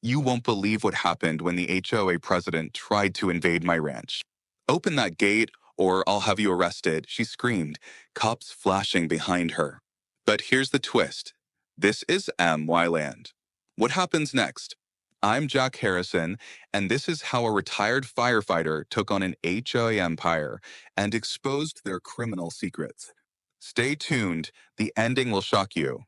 You won't believe what happened when the HOA president tried to invade my ranch. Open that gate or I'll have you arrested, she screamed, cops flashing behind her. But here's the twist. This is MY Land. What happens next? I'm Jack Harrison, and this is how a retired firefighter took on an HOA empire and exposed their criminal secrets. Stay tuned, the ending will shock you.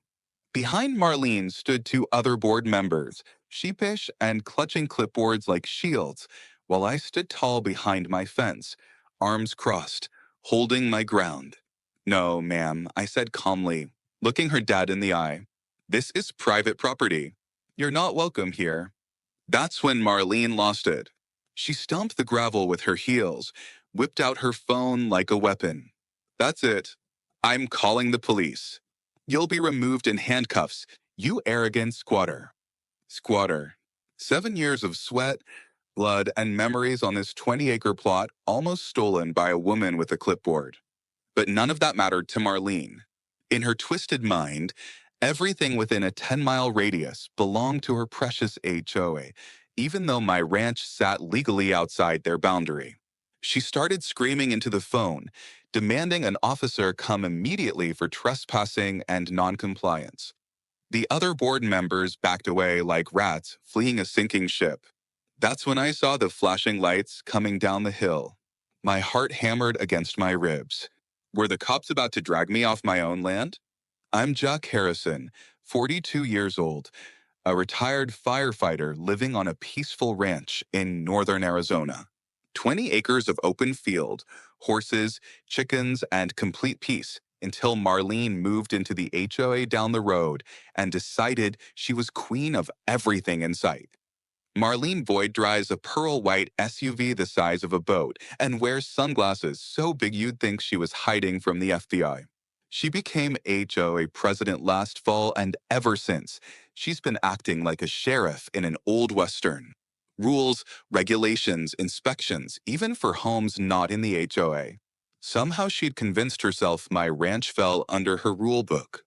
Behind Marlene stood two other board members, sheepish and clutching clipboards like shields, while I stood tall behind my fence, arms crossed, holding my ground. No, ma'am, I said calmly, looking her dad in the eye. This is private property. You're not welcome here. That's when Marlene lost it. She stomped the gravel with her heels, whipped out her phone like a weapon. That's it. I'm calling the police. You'll be removed in handcuffs, you arrogant squatter. Squatter. 7 years of sweat, blood, and memories on this 20-acre plot almost stolen by a woman with a clipboard. But none of that mattered to Marlene. In her twisted mind, everything within a 10-mile radius belonged to her precious HOA, even though my ranch sat legally outside their boundary. She started screaming into the phone, demanding an officer come immediately for trespassing and noncompliance. The other board members backed away like rats fleeing a sinking ship. That's when I saw the flashing lights coming down the hill. My heart hammered against my ribs. Were the cops about to drag me off my own land? I'm Jack Harrison, 42 years old, a retired firefighter living on a peaceful ranch in northern Arizona. 20 acres of open field, horses, chickens, and complete peace until Marlene moved into the HOA down the road and decided she was queen of everything in sight. Marlene Boyd drives a pearl white SUV the size of a boat and wears sunglasses so big you'd think she was hiding from the FBI. She became HOA president last fall, and ever since, she's been acting like a sheriff in an old Western. Rules, regulations, inspections, even for homes not in the HOA. Somehow she'd convinced herself my ranch fell under her rule book.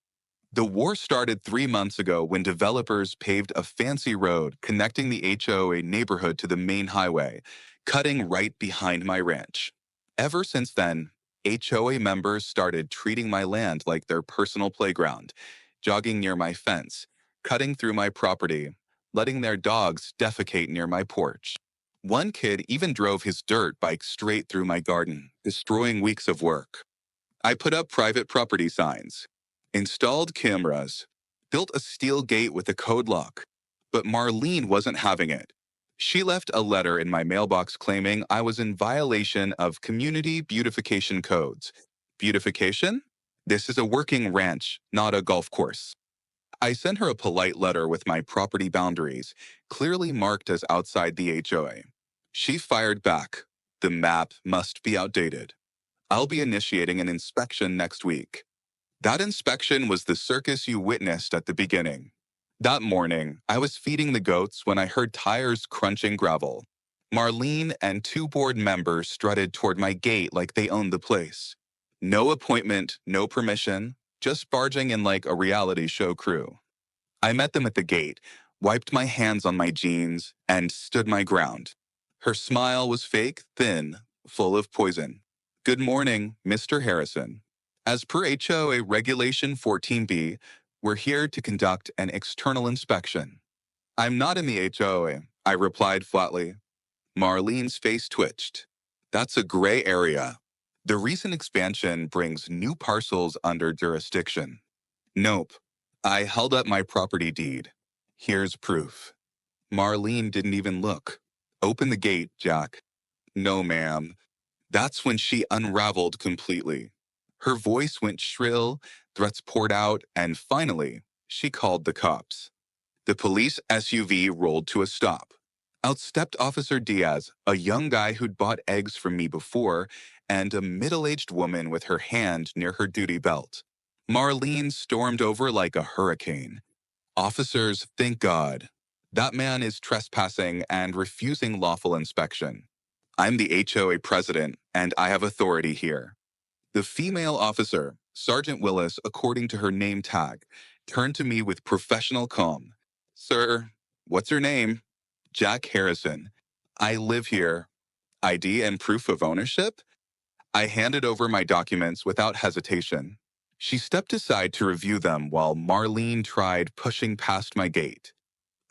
The war started 3 months ago when developers paved a fancy road connecting the HOA neighborhood to the main highway, cutting right behind my ranch. Ever since then, HOA members started treating my land like their personal playground, jogging near my fence, cutting through my property, letting their dogs defecate near my porch. One kid even drove his dirt bike straight through my garden, destroying weeks of work. I put up private property signs, installed cameras, built a steel gate with a code lock. But Marlene wasn't having it. She left a letter in my mailbox claiming I was in violation of community beautification codes. Beautification? This is a working ranch, not a golf course. I sent her a polite letter with my property boundaries, clearly marked as outside the HOA. She fired back. The map must be outdated. I'll be initiating an inspection next week. That inspection was the circus you witnessed at the beginning. That morning, I was feeding the goats when I heard tires crunching gravel. Marlene and two board members strutted toward my gate like they owned the place. No appointment, no permission, just barging in like a reality show crew. I met them at the gate, wiped my hands on my jeans, and stood my ground. Her smile was fake, thin, full of poison. Good morning, Mr. Harrison. As per HOA Regulation 14B, we're here to conduct an external inspection. I'm not in the HOA, I replied flatly. Marlene's face twitched. That's a gray area. The recent expansion brings new parcels under jurisdiction. Nope. I held up my property deed. Here's proof. Marlene didn't even look. Open the gate, Jack. No, ma'am. That's when she unraveled completely. Her voice went shrill, threats poured out, and finally, she called the cops. The police SUV rolled to a stop. Out stepped Officer Diaz, a young guy who'd bought eggs from me before, and a middle-aged woman with her hand near her duty belt. Marlene stormed over like a hurricane. Officers, thank God. That man is trespassing and refusing lawful inspection. I'm the HOA president, and I have authority here. The female officer, Sergeant Willis, according to her name tag, turned to me with professional calm. Sir, What's her name? Jack Harrison. I live here. ID and proof of ownership? I handed over my documents without hesitation. She stepped aside to review them while Marlene tried pushing past my gate.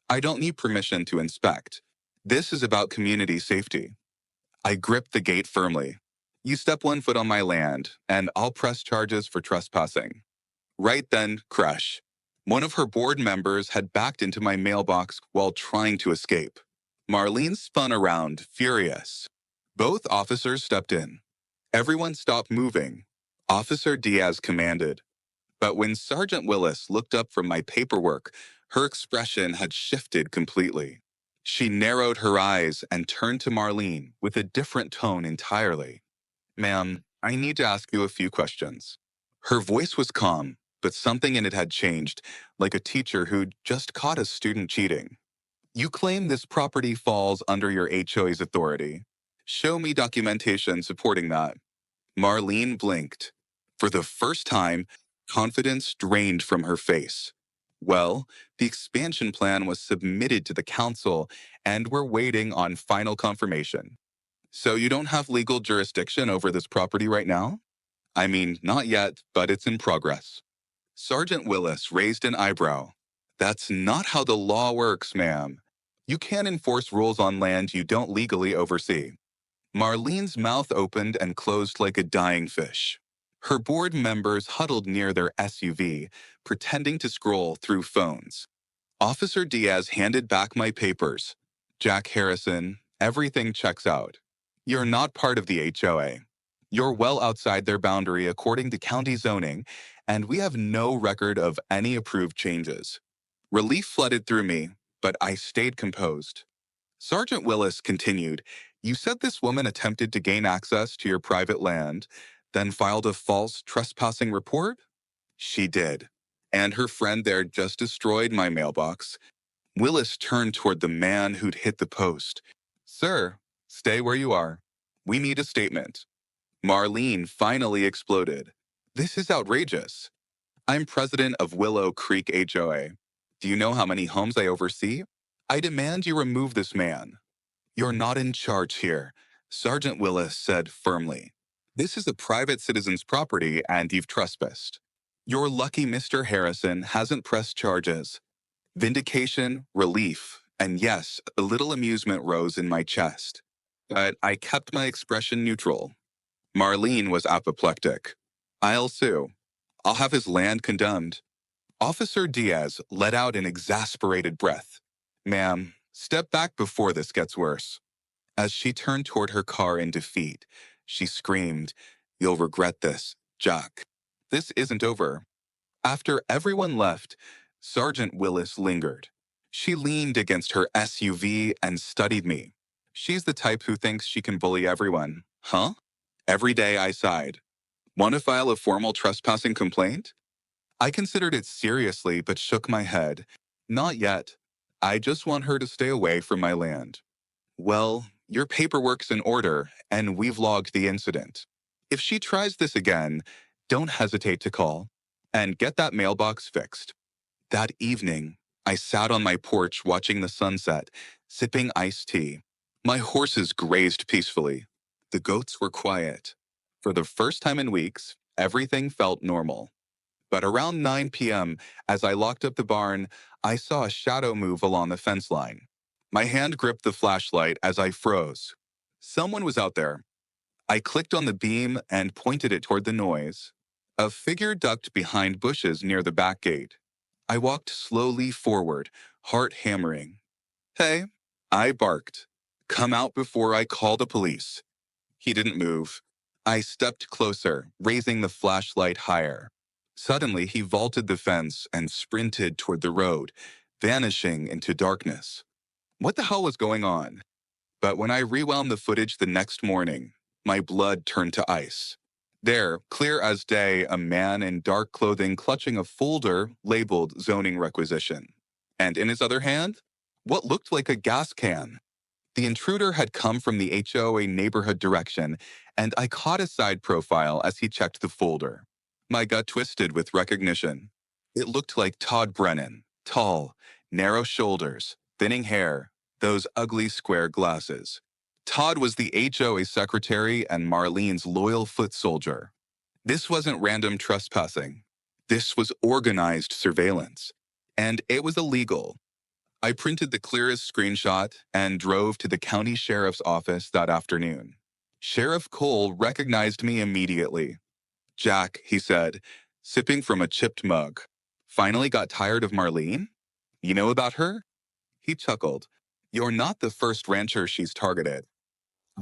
I don't need permission to inspect. This is about community safety. I gripped the gate firmly. You step 1 foot on my land, and I'll press charges for trespassing. Right then, crash. One of her board members had backed into my mailbox while trying to escape. Marlene spun around, furious. Both officers stepped in. Everyone stopped moving. Officer Diaz commanded. But when Sergeant Willis looked up from my paperwork, her expression had shifted completely. She narrowed her eyes and turned to Marlene with a different tone entirely. Ma'am, I need to ask you a few questions. Her voice was calm, but something in it had changed, like a teacher who'd just caught a student cheating. You claim this property falls under your HOA's authority. Show me documentation supporting that. Marlene blinked. For the first time, confidence drained from her face. Well, the expansion plan was submitted to the council, and we're waiting on final confirmation. So you don't have legal jurisdiction over this property right now? I mean, not yet, but it's in progress. Sergeant Willis raised an eyebrow. That's not how the law works, ma'am. You can't enforce rules on land you don't legally oversee. Marlene's mouth opened and closed like a dying fish. Her board members huddled near their SUV, pretending to scroll through phones. Officer Diaz handed back my papers. Jack Harrison, everything checks out. You're not part of the HOA. You're well outside their boundary according to county zoning, and we have no record of any approved changes. Relief flooded through me, but I stayed composed. Sergeant Willis continued, you said this woman attempted to gain access to your private land, then filed a false trespassing report? She did. And her friend there just destroyed my mailbox. Willis turned toward the man who'd hit the post. Sir, stay where you are. We need a statement. Marlene finally exploded. This is outrageous. I'm president of Willow Creek HOA. Do you know how many homes I oversee? I demand you remove this man. You're not in charge here, Sergeant Willis said firmly. This is a private citizen's property and you've trespassed. You're lucky Mr. Harrison hasn't pressed charges. Vindication, relief, and yes, a little amusement rose in my chest. But I kept my expression neutral. Marlene was apoplectic. I'll sue. I'll have his land condemned. Officer Diaz let out an exasperated breath. Ma'am, step back before this gets worse. As she turned toward her car in defeat, she screamed, You'll regret this, Jack. This isn't over. After everyone left, Sergeant Willis lingered. She leaned against her SUV and studied me. She's the type who thinks she can bully everyone, huh? Every day I sighed. Want to file a formal trespassing complaint? I considered it seriously but shook my head. Not yet. I just want her to stay away from my land. Well, your paperwork's in order, and we've logged the incident. If she tries this again, don't hesitate to call. And get that mailbox fixed. That evening, I sat on my porch watching the sunset, sipping iced tea. My horses grazed peacefully. The goats were quiet. For the first time in weeks, everything felt normal. But around 9 p.m., as I locked up the barn, I saw a shadow move along the fence line. My hand gripped the flashlight as I froze. Someone was out there. I clicked on the beam and pointed it toward the noise. A figure ducked behind bushes near the back gate. I walked slowly forward, heart hammering. Hey, I barked. Come out before I call the police. He didn't move. I stepped closer, raising the flashlight higher. Suddenly, he vaulted the fence and sprinted toward the road, vanishing into darkness. What the hell was going on? But when I rewound the footage the next morning, my blood turned to ice. There, clear as day, a man in dark clothing clutching a folder labeled zoning requisition. And in his other hand, what looked like a gas can. The intruder had come from the HOA neighborhood direction, and I caught his side profile as he checked the folder. My gut twisted with recognition. It looked like Todd Brennan, tall, narrow shoulders, thinning hair, those ugly square glasses. Todd was the HOA secretary and Marlene's loyal foot soldier. This wasn't random trespassing. This was organized surveillance. And it was illegal. I printed the clearest screenshot and drove to the county sheriff's office that afternoon. Sheriff Cole recognized me immediately. "Jack," he said, sipping from a chipped mug. "Finally got tired of Marlene? You know about her?" He chuckled. "You're not the first rancher she's targeted."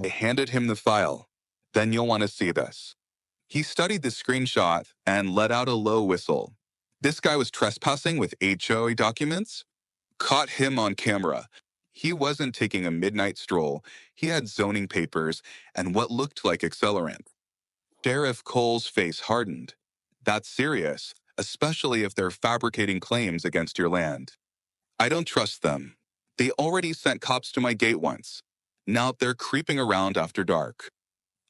I handed him the file. "Then you'll want to see this." He studied the screenshot and let out a low whistle. This guy was trespassing with HOA documents? Caught him on camera. He wasn't taking a midnight stroll. He had zoning papers and what looked like accelerant. Sheriff Cole's face hardened. "That's serious, especially if they're fabricating claims against your land." "I don't trust them. They already sent cops to my gate once. Now they're creeping around after dark.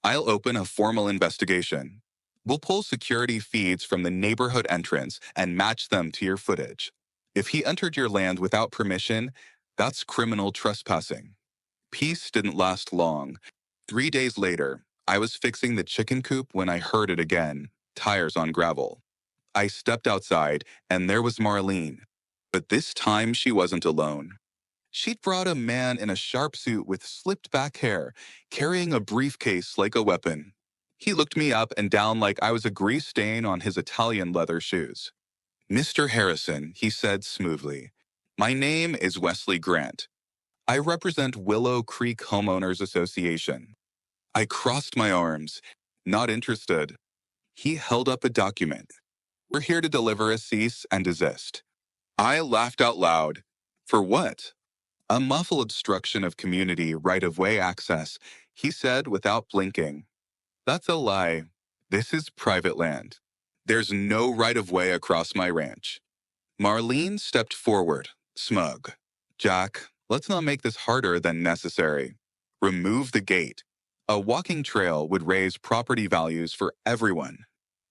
I'll open a formal investigation. We'll pull security feeds from the neighborhood entrance and match them to your footage. If he entered your land without permission, that's criminal trespassing." Peace didn't last long. 3 days later, I was fixing the chicken coop when I heard it again, tires on gravel. I stepped outside, and there was Marlene. But this time she wasn't alone. She'd brought a man in a sharp suit with slicked back hair, carrying a briefcase like a weapon. He looked me up and down like I was a grease stain on his Italian leather shoes. "Mr. Harrison," he said smoothly, "my name is Wesley Grant. I represent Willow Creek Homeowners Association." I crossed my arms. "Not interested." He held up a document. "We're here to deliver a cease and desist." I laughed out loud. "For what?" "A muffled obstruction of community right-of-way access," he said without blinking. "That's a lie. This is private land. There's no right-of-way across my ranch." Marlene stepped forward, smug. "Jack, let's not make this harder than necessary. Remove the gate. A walking trail would raise property values for everyone."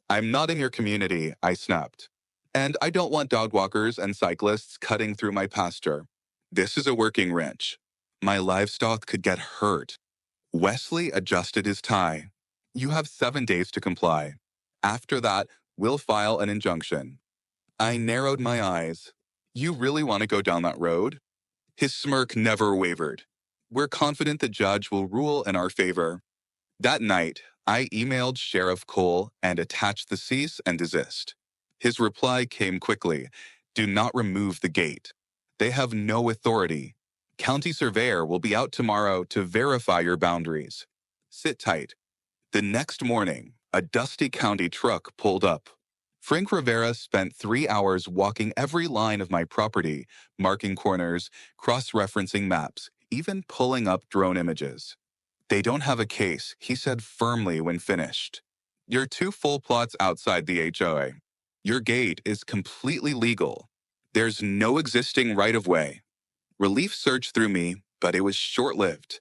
"I'm not in your community," I snapped. "And I don't want dog walkers and cyclists cutting through my pasture. This is a working ranch. My livestock could get hurt." Wesley adjusted his tie. "You have 7 days to comply. After that, we'll file an injunction." I narrowed my eyes. "You really want to go down that road?" His smirk never wavered. "We're confident the judge will rule in our favor." That night, I emailed Sheriff Cole and attached the cease and desist. His reply came quickly. "Do not remove the gate. They have no authority. County surveyor will be out tomorrow to verify your boundaries. Sit tight." The next morning, a dusty county truck pulled up. Frank Rivera spent 3 hours walking every line of my property, marking corners, cross-referencing maps, even pulling up drone images. "They don't have a case," he said firmly when finished. "You're 2 full plots outside the HOA. Your gate is completely legal. There's no existing right-of-way." Relief surged through me, but it was short-lived.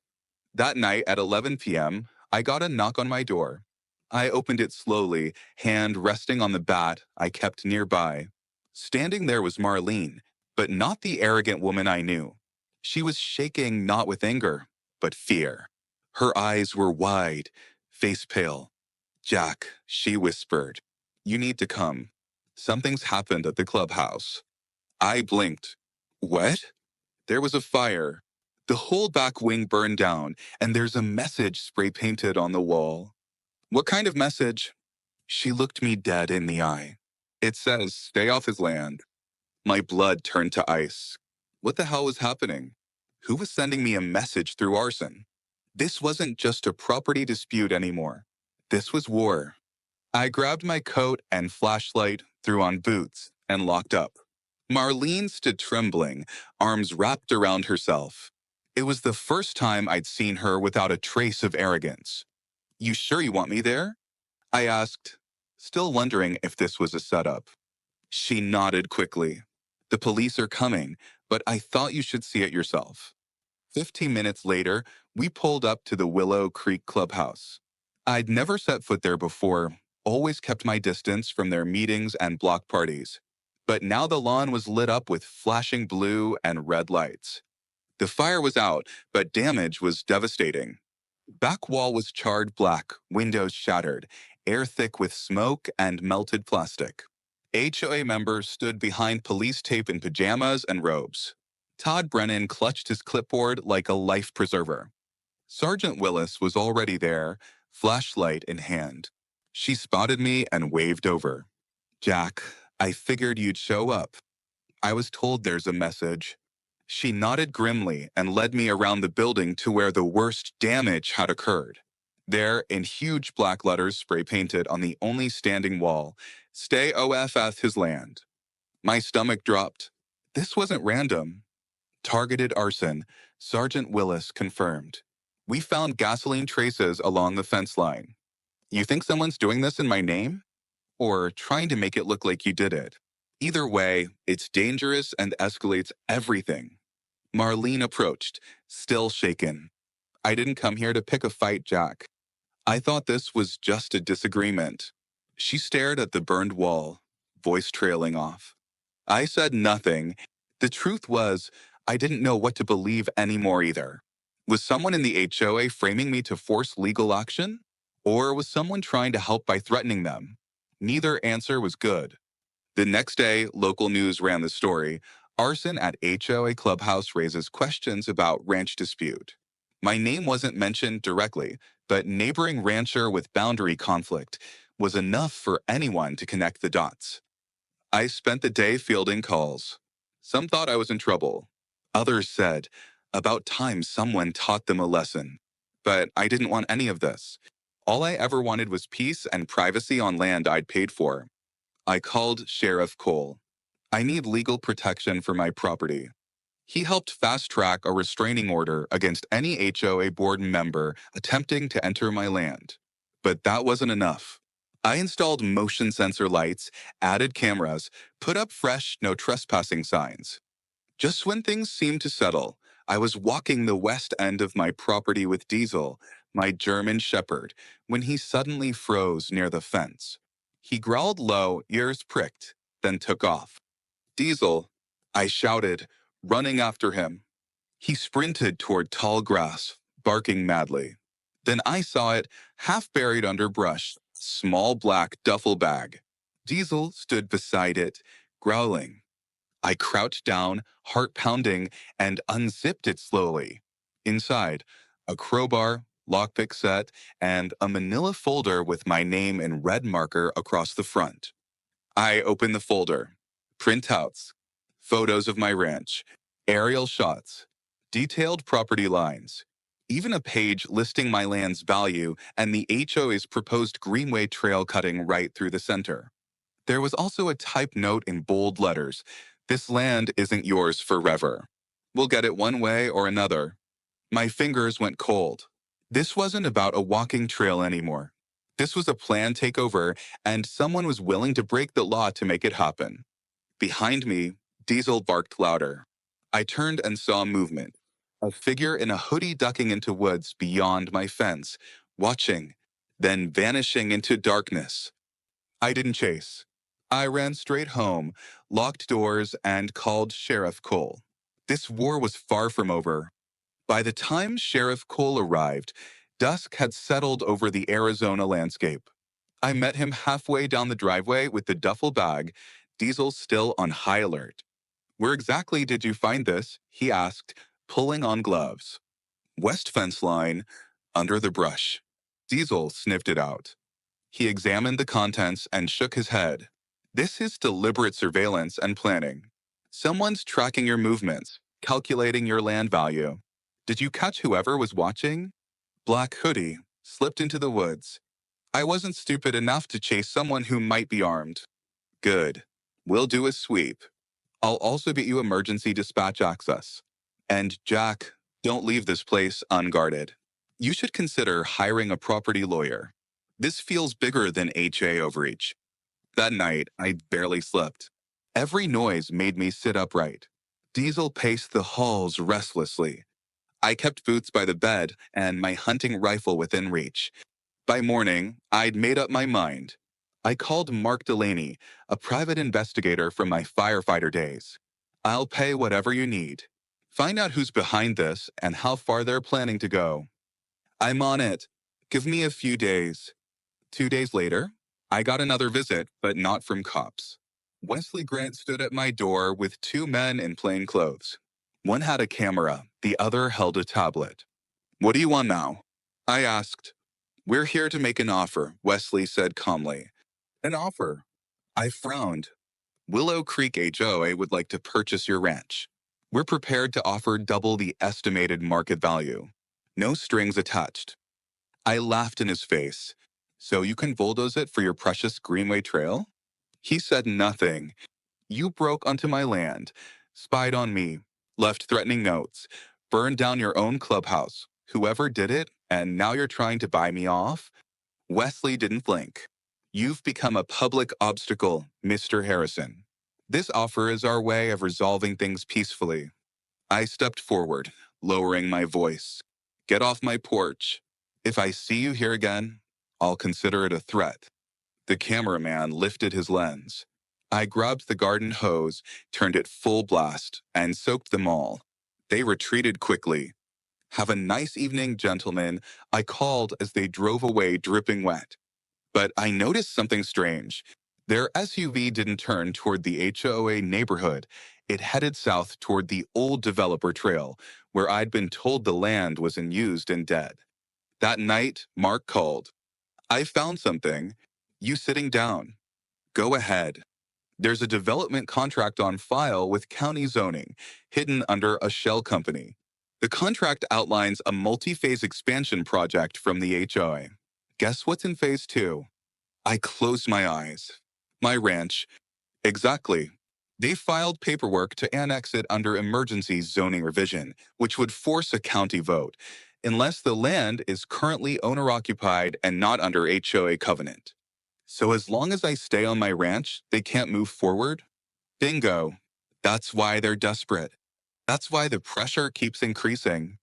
That night at 11 p.m., I got a knock on my door. I opened it slowly, hand resting on the bat I kept nearby. Standing there was Marlene, but not the arrogant woman I knew. She was shaking not with anger, but fear. Her eyes were wide, face pale. "Jack," she whispered, "you need to come. Something's happened at the clubhouse." I blinked. "What?" "There was a fire. The whole back wing burned down, and there's a message spray-painted on the wall." "What kind of message?" She looked me dead in the eye. "It says, stay off his land." My blood turned to ice. What the hell was happening? Who was sending me a message through arson? This wasn't just a property dispute anymore. This was war. I grabbed my coat and flashlight, threw on boots, and locked up. Marlene stood trembling, arms wrapped around herself. It was the first time I'd seen her without a trace of arrogance. "You sure you want me there?" I asked, still wondering if this was a setup. She nodded quickly. "The police are coming, but I thought you should see it yourself." 15 minutes later, we pulled up to the Willow Creek Clubhouse. I'd never set foot there before, always kept my distance from their meetings and block parties. But now the lawn was lit up with flashing blue and red lights. The fire was out, but damage was devastating. Back wall was charred black, windows shattered, air thick with smoke and melted plastic. HOA members stood behind police tape in pajamas and robes. Todd Brennan clutched his clipboard like a life preserver. Sergeant Willis was already there, flashlight in hand. She spotted me and waved over. Jack, I figured you'd show up. I was told there's a message. She nodded grimly and led me around the building to where the worst damage had occurred. There, in huge black letters spray painted on the only standing wall, "Stay OFF his land." My stomach dropped. This wasn't random. Targeted arson, Sergeant Willis confirmed. We found gasoline traces along the fence line. You think someone's doing this in my name? Or trying to make it look like you did it? Either way, it's dangerous and escalates everything. Marlene approached, still shaken. I didn't come here to pick a fight, Jack. I thought this was just a disagreement. She stared at the burned wall, voice trailing off. I said nothing. The truth was, I didn't know what to believe anymore either. Was someone in the HOA framing me to force legal action? Or was someone trying to help by threatening them? Neither answer was good. The next day, local news ran the story. Arson at HOA clubhouse raises questions about ranch dispute. My name wasn't mentioned directly, but neighboring rancher with boundary conflict was enough for anyone to connect the dots. I spent the day fielding calls. Some thought I was in trouble. Others said, about time someone taught them a lesson. But I didn't want any of this. All I ever wanted was peace and privacy on land I'd paid for. I called Sheriff Cole. I need legal protection for my property. He helped fast-track a restraining order against any HOA board member attempting to enter my land. But that wasn't enough. I installed motion sensor lights, added cameras, put up fresh no trespassing signs. Just when things seemed to settle, I was walking the west end of my property with Diesel, my German shepherd, when he suddenly froze near the fence. He growled low, ears pricked, then took off. Diesel, I shouted, running after him. He sprinted toward tall grass, barking madly. Then I saw it, half buried under brush, small black duffel bag. Diesel stood beside it, growling. I crouched down, heart pounding, and unzipped it slowly. Inside, a crowbar, lockpick set, and a manila folder with my name in red marker across the front. I opened the folder. Printouts, photos of my ranch, aerial shots, detailed property lines, even a page listing my land's value and the HOA's proposed greenway trail cutting right through the center. There was also a typed note in bold letters. This land isn't yours forever. We'll get it one way or another. My fingers went cold. This wasn't about a walking trail anymore. This was a planned takeover, and someone was willing to break the law to make it happen. Behind me, Diesel barked louder. I turned and saw movement. A figure in a hoodie ducking into woods beyond my fence, watching, then vanishing into darkness. I didn't chase. I ran straight home, locked doors, and called Sheriff Cole. This war was far from over. By the time Sheriff Cole arrived, dusk had settled over the Arizona landscape. I met him halfway down the driveway with the duffel bag, Diesel still on high alert. Where exactly did you find this? He asked, pulling on gloves. West fence line, under the brush. Diesel sniffed it out. He examined the contents and shook his head. This is deliberate surveillance and planning. Someone's tracking your movements, calculating your land value. Did you catch whoever was watching? Black hoodie, slipped into the woods. I wasn't stupid enough to chase someone who might be armed. Good. We'll do a sweep. I'll also get you emergency dispatch access. And Jack, don't leave this place unguarded. You should consider hiring a property lawyer. This feels bigger than HA overreach. That night, I barely slept. Every noise made me sit upright. Diesel paced the halls restlessly. I kept Boots by the bed and my hunting rifle within reach. By morning, I'd made up my mind. I called Mark Delaney, a private investigator from my firefighter days. I'll pay whatever you need. Find out who's behind this and how far they're planning to go. I'm on it. Give me a few days. 2 days later, I got another visit, but not from cops. Wesley Grant stood at my door with two men in plain clothes. One had a camera, the other held a tablet. What do you want now? I asked. We're here to make an offer, Wesley said calmly. An offer? I frowned. Willow Creek HOA would like to purchase your ranch. We're prepared to offer double the estimated market value. No strings attached. I laughed in his face. So you can bulldoze it for your precious Greenway Trail? He said nothing. You broke onto my land, spied on me, left threatening notes, burned down your own clubhouse. Whoever did it, and now you're trying to buy me off? Wesley didn't blink. You've become a public obstacle, Mr. Harrison. This offer is our way of resolving things peacefully. I stepped forward, lowering my voice. Get off my porch. If I see you here again, I'll consider it a threat. The cameraman lifted his lens. I grabbed the garden hose, turned it full blast, and soaked them all. They retreated quickly. Have a nice evening, gentlemen, I called as they drove away dripping wet. But I noticed something strange. Their SUV didn't turn toward the HOA neighborhood. It headed south toward the old developer trail, where I'd been told the land was unused and dead. That night, Mark called. I found something. You sitting down. Go ahead. There's a development contract on file with county zoning, hidden under a shell company. The contract outlines a multi-phase expansion project from the HOA. Guess what's in phase 2? I closed my eyes. My ranch. Exactly. They filed paperwork to annex it under emergency zoning revision, which would force a county vote, unless the land is currently owner-occupied and not under HOA covenant. So as long as I stay on my ranch, they can't move forward? Bingo. That's why they're desperate. That's why the pressure keeps increasing.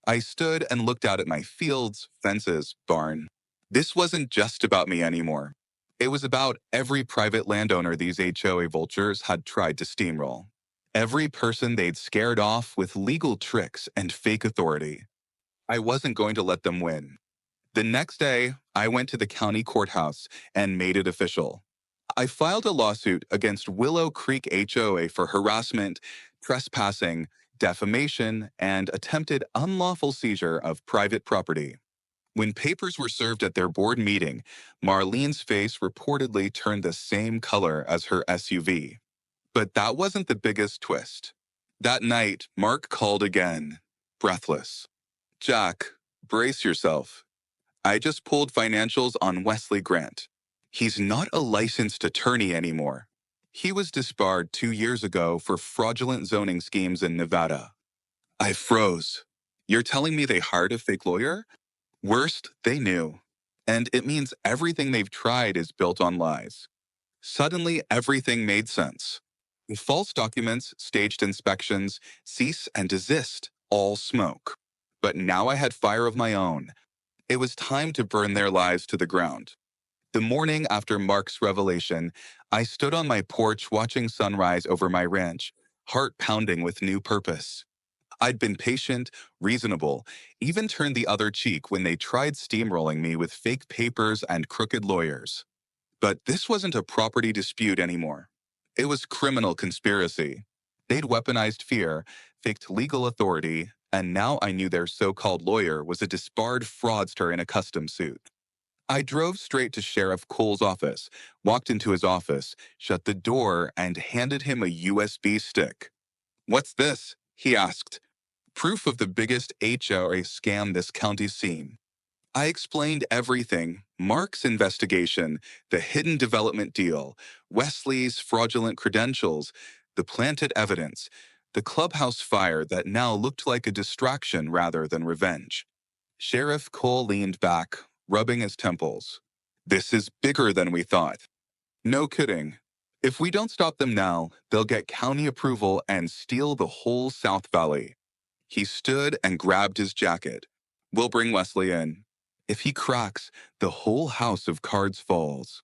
I stood and looked out at my fields, fences, barn. This wasn't just about me anymore. It was about every private landowner these HOA vultures had tried to steamroll. Every person they'd scared off with legal tricks and fake authority. I wasn't going to let them win. The next day, I went to the county courthouse and made it official. I filed a lawsuit against Willow Creek HOA for harassment, trespassing, defamation, and attempted unlawful seizure of private property. When papers were served at their board meeting, Marlene's face reportedly turned the same color as her SUV. But that wasn't the biggest twist. That night, Mark called again, breathless. Jack, brace yourself. I just pulled financials on Wesley Grant. He's not a licensed attorney anymore. He was disbarred 2 years ago for fraudulent zoning schemes in Nevada. I froze. You're telling me they hired a fake lawyer? Worst, they knew. And it means everything they've tried is built on lies. Suddenly, everything made sense. The false documents, staged inspections, cease and desist, all smoke. But now I had fire of my own. It was time to burn their lives to the ground. The morning after Mark's revelation, I stood on my porch watching sunrise over my ranch, heart pounding with new purpose. I'd been patient, reasonable, even turned the other cheek when they tried steamrolling me with fake papers and crooked lawyers. But this wasn't a property dispute anymore. It was criminal conspiracy. They'd weaponized fear, faked legal authority, and now I knew their so-called lawyer was a disbarred fraudster in a custom suit. I drove straight to Sheriff Cole's office, walked into his office, shut the door, and handed him a USB stick. What's this? He asked. Proof of the biggest HOA scam this county's seen. I explained everything, Mark's investigation, the hidden development deal, Wesley's fraudulent credentials, the planted evidence, the clubhouse fire that now looked like a distraction rather than revenge. Sheriff Cole leaned back, rubbing his temples. This is bigger than we thought. No kidding. If we don't stop them now, they'll get county approval and steal the whole South Valley. He stood and grabbed his jacket. We'll bring Wesley in. If he cracks, the whole house of cards falls.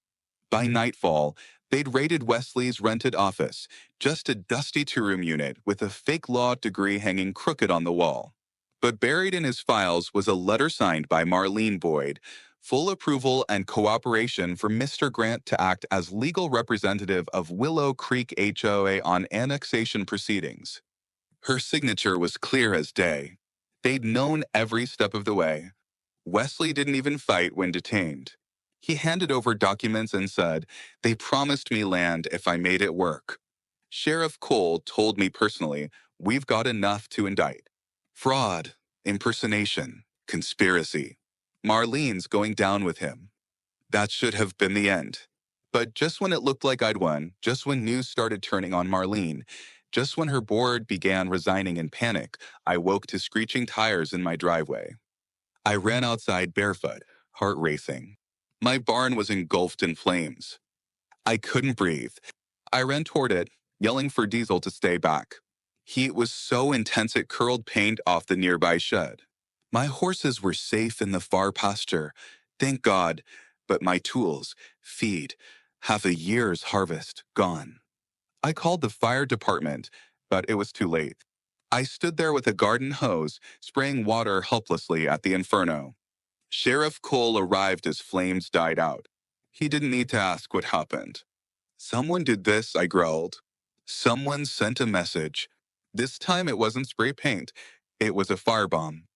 By nightfall, they'd raided Wesley's rented office, just a dusty two-room unit with a fake law degree hanging crooked on the wall. But buried in his files was a letter signed by Marlene Boyd, full approval and cooperation for Mr. Grant to act as legal representative of Willow Creek HOA on annexation proceedings. Her signature was clear as day. They'd known every step of the way. Wesley didn't even fight when detained. He handed over documents and said, "They promised me land if I made it work." Sheriff Cole told me personally, "We've got enough to indict. Fraud, impersonation, conspiracy. Marlene's going down with him." That should have been the end. But just when it looked like I'd won, just when news started turning on Marlene, just when her board began resigning in panic, I woke to screeching tires in my driveway. I ran outside barefoot, heart racing. My barn was engulfed in flames. I couldn't breathe. I ran toward it, yelling for Diesel to stay back. Heat was so intense it curled paint off the nearby shed. My horses were safe in the far pasture, thank God, but my tools, feed, half a year's harvest gone. I called the fire department, but it was too late. I stood there with a garden hose, spraying water helplessly at the inferno. Sheriff Cole arrived as flames died out. He didn't need to ask what happened. "Someone did this," I growled. "Someone sent a message. This time it wasn't spray paint. It was a firebomb."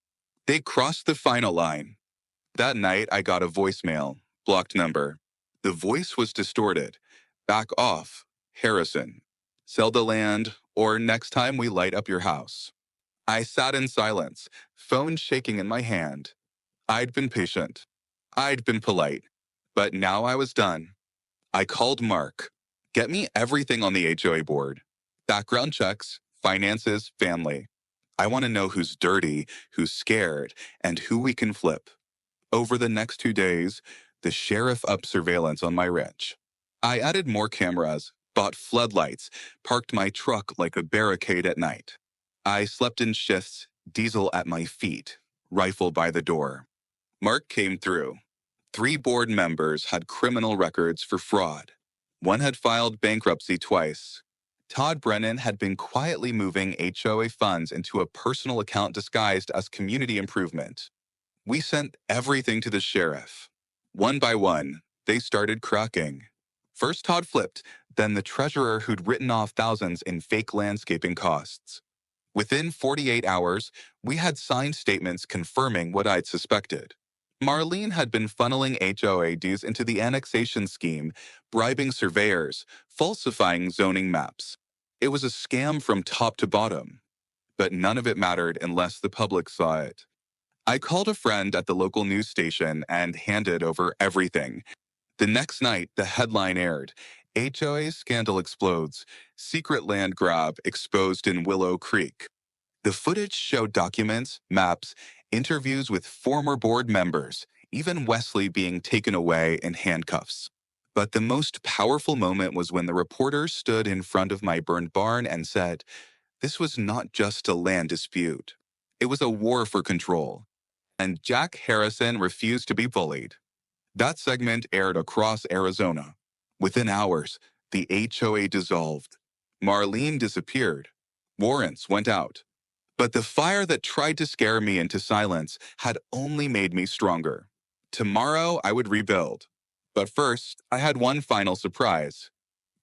They crossed the final line. That night I got a voicemail, blocked number. The voice was distorted. "Back off, Harrison. Sell the land, or next time we light up your house." I sat in silence, phone shaking in my hand. I'd been patient. I'd been polite. But now I was done. I called Mark. "Get me everything on the HOA board. Background checks, finances, family. I want to know who's dirty, who's scared, and who we can flip." Over the next 2 days, the sheriff upped surveillance on my ranch. I added more cameras, bought floodlights, parked my truck like a barricade at night. I slept in shifts, Diesel at my feet, rifle by the door. Mark came through. 3 board members had criminal records for fraud. One had filed bankruptcy twice. Todd Brennan had been quietly moving HOA funds into a personal account disguised as community improvement. We sent everything to the sheriff. One by one, they started cracking. First Todd flipped, then the treasurer who'd written off thousands in fake landscaping costs. Within 48 hours, we had signed statements confirming what I'd suspected. Marlene had been funneling HOA dues into the annexation scheme, bribing surveyors, falsifying zoning maps. It was a scam from top to bottom. But none of it mattered unless the public saw it. I called a friend at the local news station and handed over everything. The next night, the headline aired, "HOA scandal explodes, secret land grab exposed in Willow Creek." The footage showed documents, maps, interviews with former board members, even Wesley being taken away in handcuffs. But the most powerful moment was when the reporter stood in front of my burned barn and said, this was not just a land dispute. It was a war for control. And Jack Harrison refused to be bullied. That segment aired across Arizona. Within hours, the HOA dissolved. Marlene disappeared. Warrants went out. But the fire that tried to scare me into silence had only made me stronger. Tomorrow, I would rebuild. But first, I had one final surprise.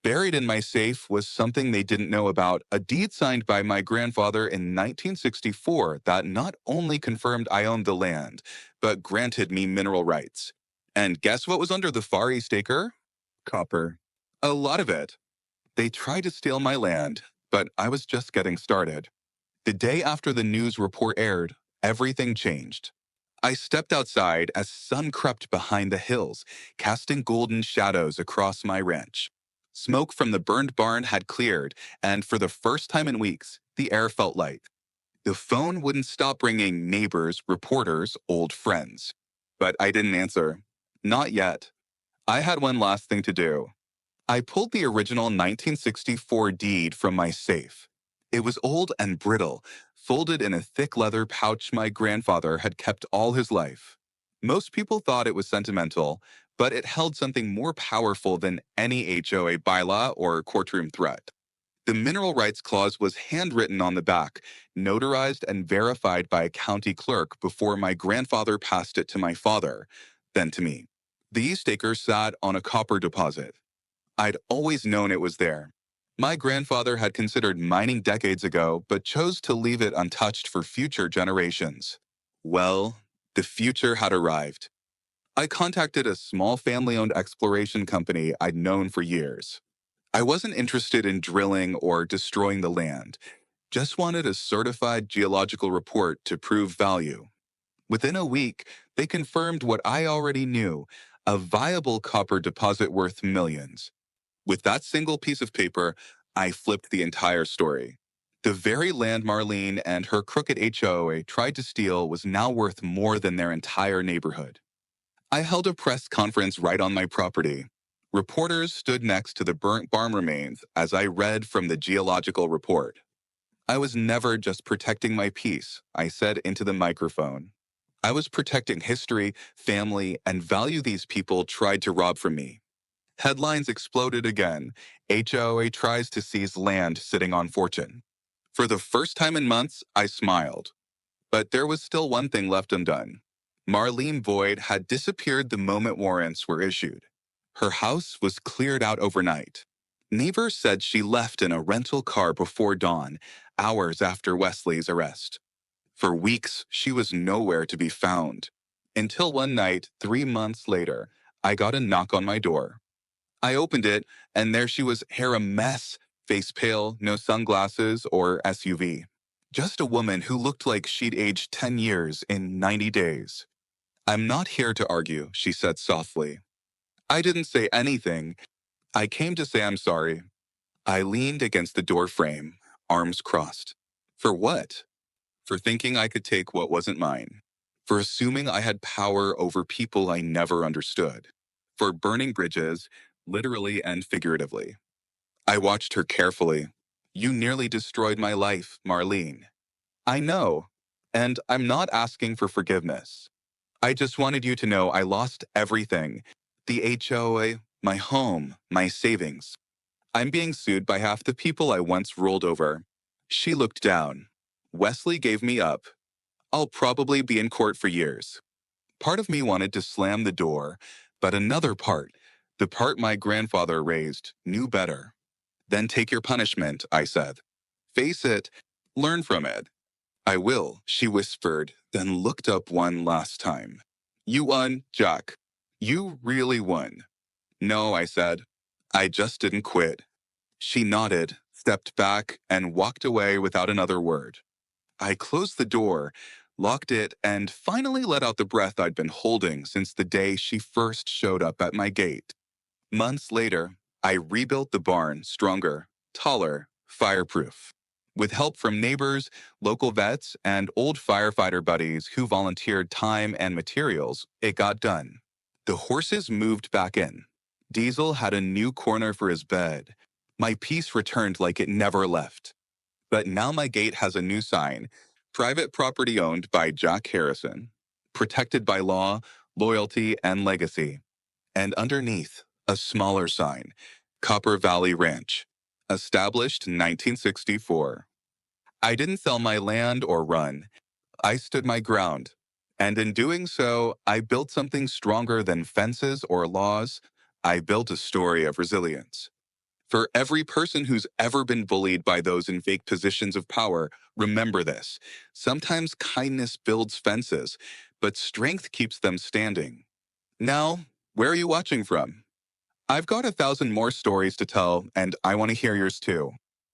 Buried in my safe was something they didn't know about, a deed signed by my grandfather in 1964 that not only confirmed I owned the land, but granted me mineral rights. And guess what was under the Far East acre? Copper. A lot of it. They tried to steal my land, but I was just getting started. The day after the news report aired, everything changed. I stepped outside as sun crept behind the hills, casting golden shadows across my ranch. Smoke from the burned barn had cleared, and for the first time in weeks, the air felt light. The phone wouldn't stop ringing neighbors, reporters, old friends. But I didn't answer. Not yet. I had one last thing to do. I pulled the original 1964 deed from my safe. It was old and brittle, folded in a thick leather pouch my grandfather had kept all his life. Most people thought it was sentimental, but it held something more powerful than any HOA bylaw or courtroom threat. The mineral rights clause was handwritten on the back, notarized and verified by a county clerk before my grandfather passed it to my father, then to me. The staker sat on a copper deposit. I'd always known it was there. My grandfather had considered mining decades ago, but chose to leave it untouched for future generations. Well, the future had arrived. I contacted a small family-owned exploration company I'd known for years. I wasn't interested in drilling or destroying the land, just wanted a certified geological report to prove value. Within a week, they confirmed what I already knew, a viable copper deposit worth millions. With that single piece of paper, I flipped the entire story. The very land Marlene and her crooked HOA tried to steal was now worth more than their entire neighborhood. I held a press conference right on my property. Reporters stood next to the burnt barn remains as I read from the geological report. I was never just protecting my peace, I said into the microphone. I was protecting history, family, and value these people tried to rob from me. Headlines exploded again. HOA tries to seize land sitting on fortune. For the first time in months, I smiled. But there was still one thing left undone. Marlene Boyd had disappeared the moment warrants were issued. Her house was cleared out overnight. Neighbors said she left in a rental car before dawn, hours after Wesley's arrest. For weeks, she was nowhere to be found. Until one night, 3 months later, I got a knock on my door. I opened it, and there she was, hair a mess, face pale, no sunglasses or SUV. Just a woman who looked like she'd aged 10 years in 90 days. "I'm not here to argue," she said softly. I didn't say anything. I came to say I'm sorry. I leaned against the door frame, arms crossed. For what? For thinking I could take what wasn't mine. For assuming I had power over people I never understood. For burning bridges, literally and figuratively. I watched her carefully. "You nearly destroyed my life, Marlene." "I know, and I'm not asking for forgiveness. I just wanted you to know I lost everything. The HOA, my home, my savings. I'm being sued by half the people I once ruled over." She looked down. "Wesley gave me up. I'll probably be in court for years." Part of me wanted to slam the door, but another part, the part my grandfather raised, knew better. "Then take your punishment," I said. "Face it. Learn from it." "I will," she whispered, then looked up one last time. "You won, Jack. You really won." "No," I said. "I just didn't quit." She nodded, stepped back, and walked away without another word. I closed the door, locked it, and finally let out the breath I'd been holding since the day she first showed up at my gate. Months later, I rebuilt the barn stronger, taller, fireproof. With help from neighbors, local vets, and old firefighter buddies who volunteered time and materials, it got done. The horses moved back in. Diesel had a new corner for his bed. My peace returned like it never left. But now my gate has a new sign: private property owned by Jack Harrison, protected by law, loyalty, and legacy. And underneath, a smaller sign: Copper Valley Ranch, established 1964. I didn't sell my land or run. I stood my ground. And in doing so, I built something stronger than fences or laws. I built a story of resilience. For every person who's ever been bullied by those in fake positions of power, remember this. Sometimes kindness builds fences, but strength keeps them standing. Now, where are you watching from? I've got 1,000 more stories to tell, and I want to hear yours too.